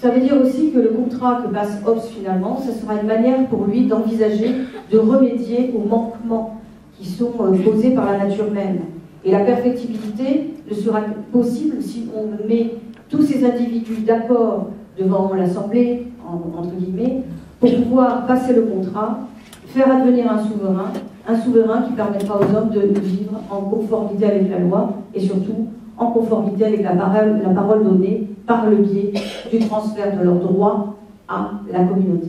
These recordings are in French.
Ça veut dire aussi que le contrat que passe Hobbes finalement, ça sera une manière pour lui d'envisager de remédier aux manquements qui sont posés par la nature même. Et la perfectibilité ne sera possible si on met tous ces individus d'accord devant l'Assemblée, entre guillemets, pour pouvoir passer le contrat, faire advenir un souverain qui permettra aux hommes de vivre en conformité avec la loi et surtout en conformité avec la parole donnée par le biais du transfert de leurs droits à la communauté.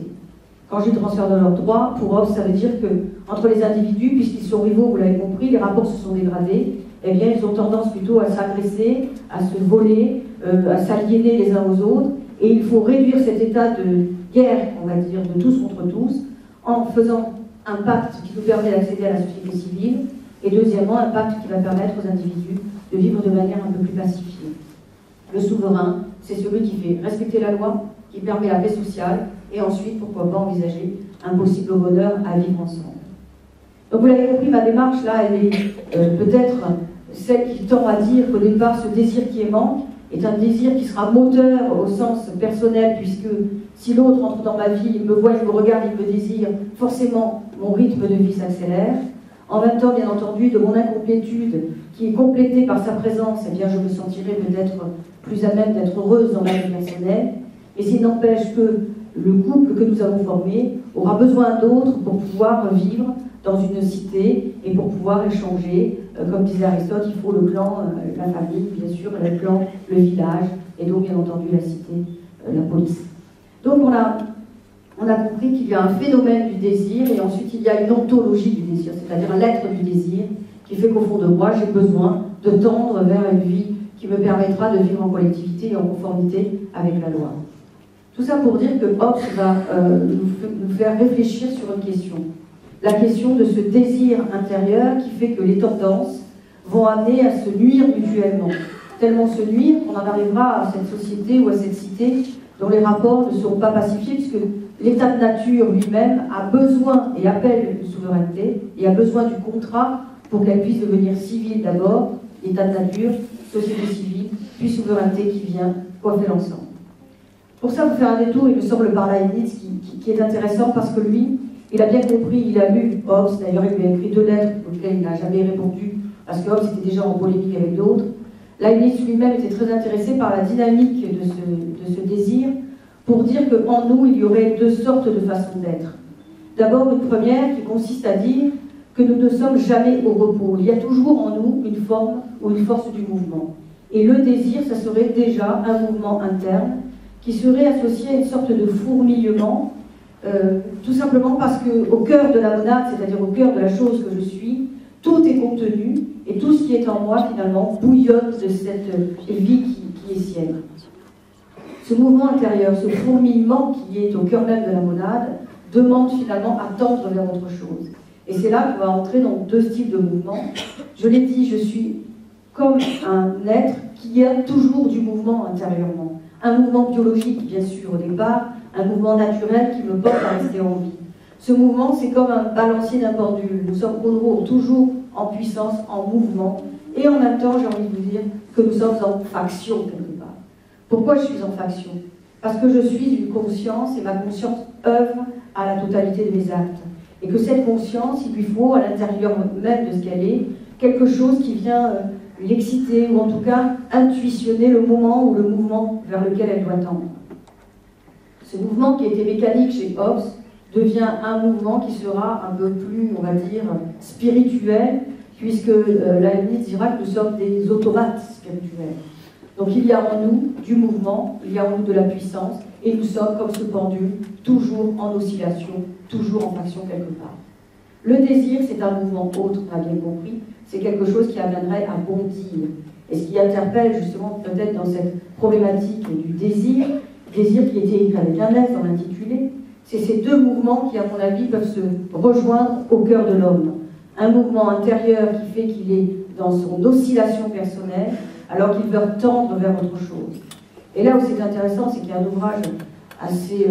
Quand je dis transfert de leurs droits, pour Hobbes, ça veut dire que entre les individus, puisqu'ils sont rivaux, vous l'avez compris, les rapports se sont dégradés, eh bien ils ont tendance plutôt à s'agresser, à se voler, à s'aliéner les uns aux autres, et il faut réduire cet état de guerre, on va dire, de tous contre tous, en faisant un pacte qui nous permet d'accéder à la société civile, et deuxièmement, un pacte qui va permettre aux individus de vivre de manière un peu plus pacifiée. Le souverain, c'est celui qui fait respecter la loi, qui permet la paix sociale, et ensuite, pourquoi pas envisager un possible bonheur à vivre ensemble. Donc vous l'avez compris, ma démarche là, elle est peut-être celle qui tend à dire qu'au départ, ce désir qui émanque est un désir qui sera moteur au sens personnel, puisque si l'autre entre dans ma vie, il me voit, il me regarde, il me désire, forcément, mon rythme de vie s'accélère. En même temps, bien entendu, de mon incomplétude, qui est complétée par sa présence, eh bien, je me sentirai peut-être plus à même d'être heureuse dans ma vie personnelle. Mais il n'empêche que le couple que nous avons formé aura besoin d'autres pour pouvoir vivre dans une cité et pour pouvoir échanger. Comme disait Aristote, il faut le clan, la famille, bien sûr, le clan, le village, et donc, bien entendu, la cité, la police. Donc, on a compris qu'il y a un phénomène du désir et ensuite il y a une ontologie du désir, c'est-à-dire l'être du désir qui fait qu'au fond de moi, j'ai besoin de tendre vers une vie qui me permettra de vivre en collectivité et en conformité avec la loi. Tout ça pour dire que Hobbes va nous faire réfléchir sur une question. La question de ce désir intérieur qui fait que les tendances vont amener à se nuire mutuellement. Tellement se nuire qu'on en arrivera à cette société ou à cette cité dont les rapports ne seront pas pacifiés puisque l'état de nature lui-même a besoin et appelle une souveraineté et a besoin du contrat pour qu'elle puisse devenir civile d'abord, l'état de nature, société civile, puis souveraineté qui vient coiffer l'ensemble. Pour ça, vous faire un détour, il me semble, par Leibniz, qui est intéressant parce que lui, il a bien compris, il a lu Hobbes, d'ailleurs il lui a écrit 2 lettres auxquelles il n'a jamais répondu parce que Hobbes était déjà en polémique avec d'autres. Leibniz lui-même était très intéressé par la dynamique de ce désir pour dire qu'en nous, il y aurait 2 sortes de façons d'être. D'abord, une première qui consiste à dire que nous ne sommes jamais au repos. Il y a toujours en nous une forme ou une force du mouvement. Et le désir, ça serait déjà un mouvement interne qui serait associé à une sorte de fourmillement, tout simplement parce qu'au cœur de la monade, c'est-à-dire au cœur de la chose que je suis, tout est contenu et tout ce qui est en moi, finalement, bouillonne de cette vie qui est sienne. Ce mouvement intérieur, ce fourmillement qui est au cœur même de la monade, demande finalement à tendre vers autre chose. Et c'est là qu'on va entrer dans 2 styles de mouvement. Je l'ai dit, je suis comme un être qui a toujours du mouvement intérieurement. Un mouvement biologique, bien sûr, au départ, un mouvement naturel qui me porte à rester en vie. Ce mouvement, c'est comme un balancier d'un pendule. Nous sommes toujours en puissance, en mouvement, et en même temps, j'ai envie de vous dire que nous sommes en faction quelque part. Pourquoi je suis en faction? Parce que je suis une conscience, et ma conscience œuvre à la totalité de mes actes. Et que cette conscience, il lui faut, à l'intérieur même de ce qu'elle est, quelque chose qui vient l'exciter, ou en tout cas intuitionner le moment ou le mouvement vers lequel elle doit tendre. Ce mouvement qui était mécanique chez Hobbes devient un mouvement qui sera un peu plus, on va dire, spirituel, puisque Leibniz dira que nous sommes des automates spirituels. Donc il y a en nous du mouvement, il y a en nous de la puissance, et nous sommes comme ce pendule, toujours en oscillation, toujours en faction quelque part. Le désir, c'est un mouvement autre, on a bien compris, c'est quelque chose qui amènerait à bondir. Et ce qui interpelle justement peut-être dans cette problématique du désir qui était écrit avec un S dans l'intitulé, c'est ces 2 mouvements qui, à mon avis, peuvent se rejoindre au cœur de l'homme. Un mouvement intérieur qui fait qu'il est dans son oscillation personnelle, alors qu'il veut tendre vers autre chose. Et là où c'est intéressant, c'est qu'il y a un ouvrage assez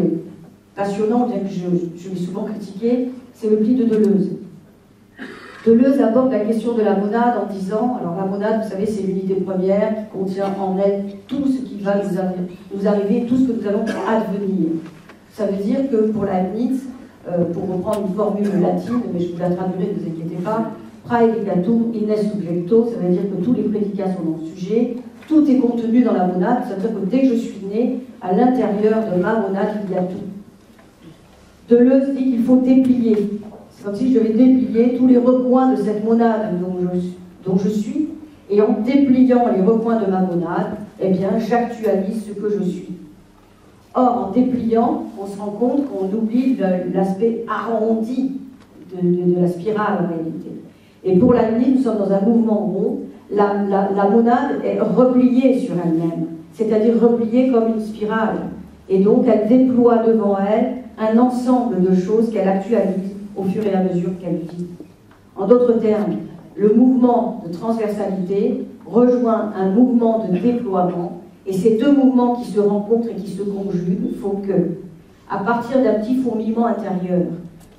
passionnant, bien que je l'ai souvent critiqué, c'est le Pli de Deleuze. Deleuze aborde la question de la monade en disant, alors la monade, vous savez, c'est l'unité première qui contient en elle tout ce qui va nous arriver, tout ce que nous allons advenir. Ça veut dire que pour Leibniz, pour reprendre une formule latine, mais je vous la traduirai, ne vous inquiétez pas, praedicatum innes subjecto, ça veut dire que tous les prédicats sont dans le sujet, tout est contenu dans la monade, c'est-à-dire que dès que je suis né, à l'intérieur de ma monade, il y a tout. Deleuze dit qu'il faut déplier. C'est comme si je devais déplier tous les recoins de cette monade dont je suis, et en dépliant les recoins de ma monade, eh bien, j'actualise ce que je suis. Or, en dépliant, on se rend compte qu'on oublie l'aspect arrondi de la spirale en réalité. Et pour Leibniz, nous sommes dans un mouvement rond. La monade est repliée sur elle-même, c'est-à-dire repliée comme une spirale. Et donc, elle déploie devant elle un ensemble de choses qu'elle actualise au fur et à mesure qu'elle vit. En d'autres termes, le mouvement de transversalité rejoint un mouvement de déploiement, et ces deux mouvements qui se rencontrent et qui se conjuguent font que, à partir d'un petit fourmillement intérieur,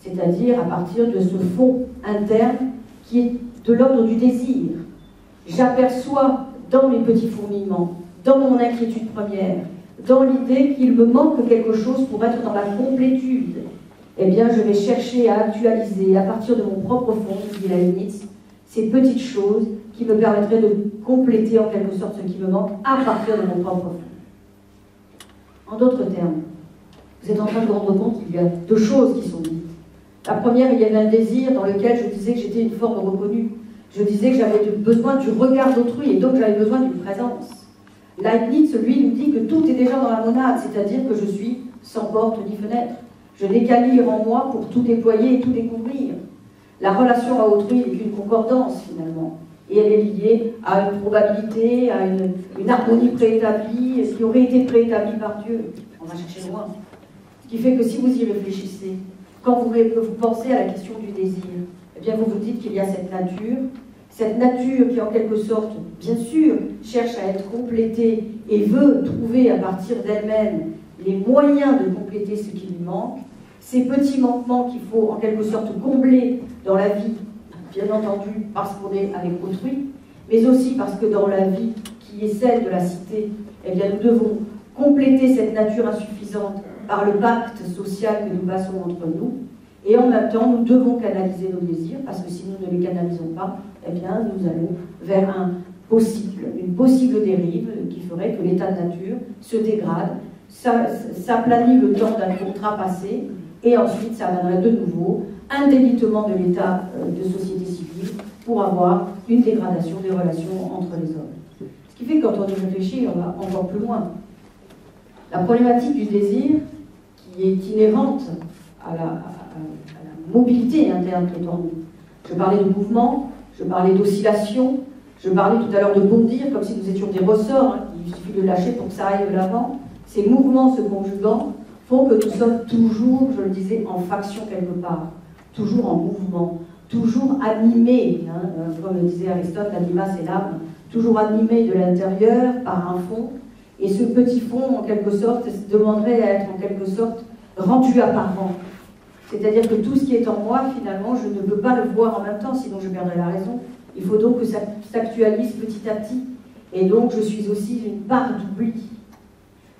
c'est-à-dire à partir de ce fond interne qui est de l'ordre du désir, j'aperçois dans mes petits fourmillements, dans mon inquiétude première, dans l'idée qu'il me manque quelque chose pour être dans la complétude, eh bien je vais chercher à actualiser à partir de mon propre fond, dit Leibniz, ces petites choses qui me permettraient de compléter en quelque sorte ce qui me manque à partir de mon propre fond. En d'autres termes, vous êtes en train de vous rendre compte qu'il y a deux choses qui sont dites. La première, il y avait un désir dans lequel je disais que j'étais une forme reconnue. Je disais que j'avais besoin du regard d'autrui et donc j'avais besoin d'une présence. Leibniz, lui, nous dit que tout est déjà dans la monade, c'est-à-dire que je suis sans porte ni fenêtre. Je n'ai qu'à lire en moi pour tout déployer et tout découvrir. La relation à autrui n'est qu'une concordance, finalement. Et elle est liée à une probabilité, à une harmonie préétablie, qui aurait été préétablie par Dieu. On va chercher loin. Ce qui fait que si vous y réfléchissez, quand vous pensez à la question du désir, eh bien vous vous dites qu'il y a cette nature qui en quelque sorte, bien sûr, cherche à être complétée et veut trouver à partir d'elle-même les moyens de compléter ce qui lui manque, ces petits manquements qu'il faut en quelque sorte combler dans la vie, bien entendu parce qu'on est avec autrui, mais aussi parce que dans la vie qui est celle de la cité, eh bien nous devons compléter cette nature insuffisante par le pacte social que nous passons entre nous, et en même temps nous devons canaliser nos désirs, parce que si nous ne les canalisons pas, eh bien nous allons vers une possible dérive qui ferait que l'état de nature se dégrade, s'aplanit le temps d'un contrat passé, et ensuite ça amènerait de nouveau un délitement de l'état de société civile pour avoir une dégradation des relations entre les hommes. Ce qui fait que quand on y réfléchit, on va encore plus loin. La problématique du désir, qui est inhérente à la mobilité interne qui est en nous. Je parlais de mouvement, je parlais d'oscillation, je parlais tout à l'heure de bondir, comme si nous étions des ressorts, hein, il suffit de lâcher pour que ça aille de l'avant. Ces mouvements se conjuguant font que nous sommes toujours, je le disais, en faction quelque part, toujours en mouvement, toujours animés, hein, comme le disait Aristote, l'anima c'est l'âme, toujours animés de l'intérieur par un fond, et ce petit fond, en quelque sorte, demanderait à être en quelque sorte rendu apparent. C'est-à-dire que tout ce qui est en moi, finalement, je ne peux pas le voir en même temps, sinon je perdrais la raison. Il faut donc que ça s'actualise petit à petit. Et donc, je suis aussi une part d'oubli.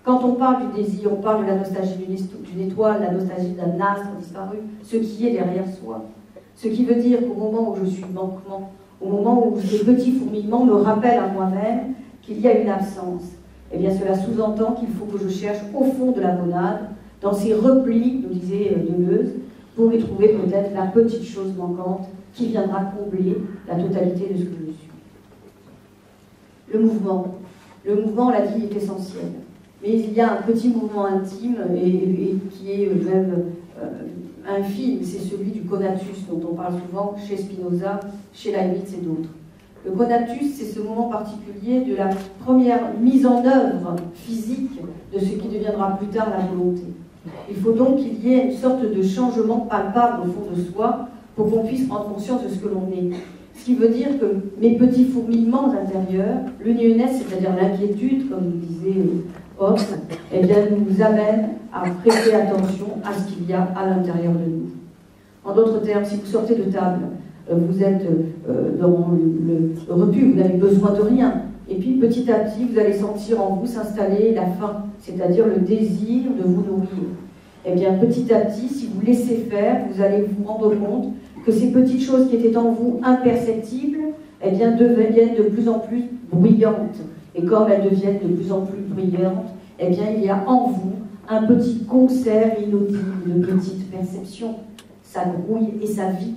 Quand on parle du désir, on parle de la nostalgie d'une étoile, la nostalgie d'un astre disparu, ce qui est derrière soi. Ce qui veut dire qu'au moment où je suis manquement, au moment où ces petits fourmillements me rappellent à moi-même qu'il y a une absence, eh bien cela sous-entend qu'il faut que je cherche au fond de la monade, dans ces replis, nous disait Deleuze, pour y trouver peut-être la petite chose manquante qui viendra combler la totalité de ce que je suis. Le mouvement, on l'a dit, est essentiel. Mais il y a un petit mouvement intime et qui est même infime, c'est celui du conatus dont on parle souvent chez Spinoza, chez Leibniz et d'autres. Le conatus, c'est ce moment particulier de la première mise en œuvre physique de ce qui deviendra plus tard la volonté. Il faut donc qu'il y ait une sorte de changement palpable au fond de soi pour qu'on puisse prendre conscience de ce que l'on est. Ce qui veut dire que mes petits fourmillements intérieurs, l'unionesse, c'est-à-dire l'inquiétude, comme nous disait Hobbes, eh bien, nous amène à prêter attention à ce qu'il y a à l'intérieur de nous. En d'autres termes, si vous sortez de table vous êtes dans le repu, vous n'avez besoin de rien. Et puis petit à petit, vous allez sentir en vous s'installer la faim, c'est-à-dire le désir de vous nourrir. Et bien petit à petit, si vous laissez faire, vous allez vous rendre compte que ces petites choses qui étaient en vous imperceptibles, eh bien deviennent de plus en plus bruyantes. Et comme elles deviennent de plus en plus bruyantes, eh bien il y a en vous un petit concert inaudible de petites perceptions. Ça grouille et ça vit.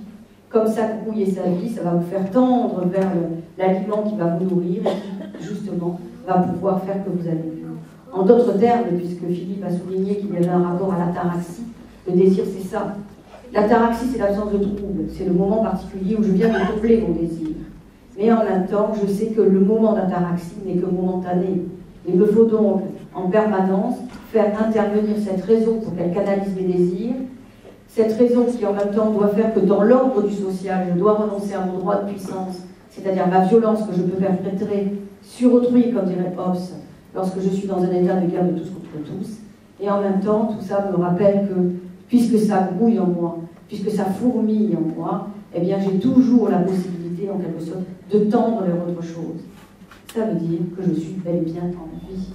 Comme ça grouille et ça vit, ça va vous faire tendre vers l'aliment qui va vous nourrir et qui, justement, va pouvoir faire que vous allez mieux. En d'autres termes, puisque Philippe a souligné qu'il y avait un rapport à l'ataraxie, le désir c'est ça. L'ataraxie c'est l'absence de trouble, c'est le moment particulier où je viens de doubler mon désir. Mais en même temps, je sais que le moment d'ataraxie n'est que momentané. Il me faut donc, en permanence, faire intervenir cette raison pour qu'elle canalise mes désirs. Cette raison qui, en même temps, doit faire que dans l'ordre du social, je dois renoncer à mon droit de puissance, c'est-à-dire ma violence que je peux perpétrer sur autrui, comme dirait Hobbes, lorsque je suis dans un état de guerre de tous contre tous. Et en même temps, tout ça me rappelle que, puisque ça grouille en moi, puisque ça fourmille en moi, eh bien, j'ai toujours la possibilité, en quelque sorte, de tendre vers autre chose. Ça veut dire que je suis bel et bien en vie.